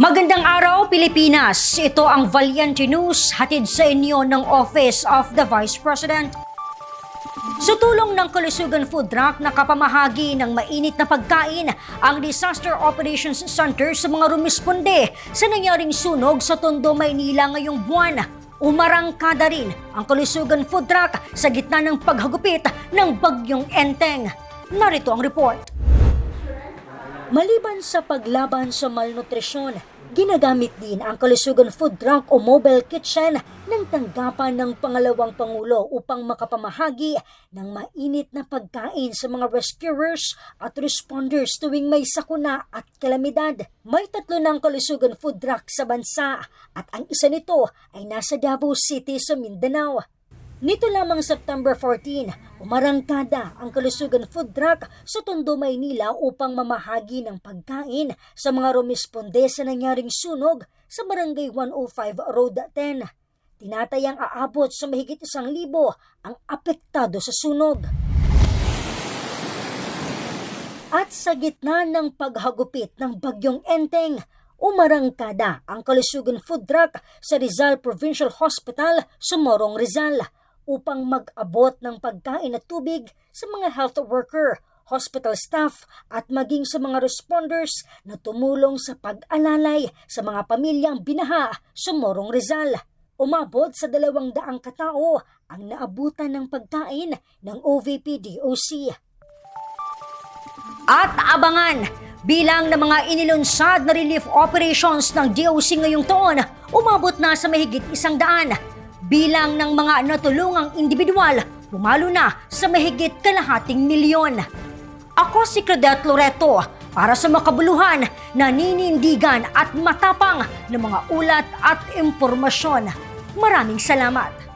Magandang araw, Pilipinas! Ito ang Valiente News, hatid sa inyo ng Office of the Vice President. Sa tulong ng Kalusugan Food Truck, nakapamahagi ng mainit na pagkain ang Disaster Operations Center sa mga rumisponde sa nangyaring sunog sa Tondo, Maynila ngayong buwan. Umarangkada rin ang Kalusugan Food Truck sa gitna ng paghagupit ng Bagyong Enteng. Narito ang report. Maliban sa paglaban sa malnutrisyon, ginagamit din ang Kalusugan Food Truck o Mobile Kitchen ng tanggapan ng pangalawang Pangulo upang makapamahagi ng mainit na pagkain sa mga rescuers at responders tuwing may sakuna at kalamidad. May 3 ng Kalusugan Food Truck sa bansa at ang isa nito ay nasa Davao City sa Mindanao. Nito lamang September 14, umarangkada ang Kalusugan Food Truck sa Tondo, Maynila upang mamahagi ng pagkain sa mga rumisponde sa nangyaring sunog sa Barangay 105 Road 10. Tinatayang aabot sa mahigit 1,000 ang apektado sa sunog. At sa gitna ng paghagupit ng Bagyong Enteng, umarangkada ang Kalusugan Food Truck sa Rizal Provincial Hospital sa Morong, Rizal upang mag-abot ng pagkain at tubig sa mga health worker, hospital staff at maging sa mga responders na tumulong sa pag-alalay sa mga pamilyang binaha sa Morong, Rizal. Umabot sa 200 katao ang naabutan ng pagkain ng OVP-DOC. At abangan, bilang ng mga inilunsad na relief operations ng DOC ngayong taon, umabot na sa mahigit 100. Bilang ng mga natulungang individual, pumalo na sa mahigit 250 milyon. Ako si Claudette Loreto para sa makabuluhan, naninindigan at matapang ng mga ulat at impormasyon. Maraming salamat.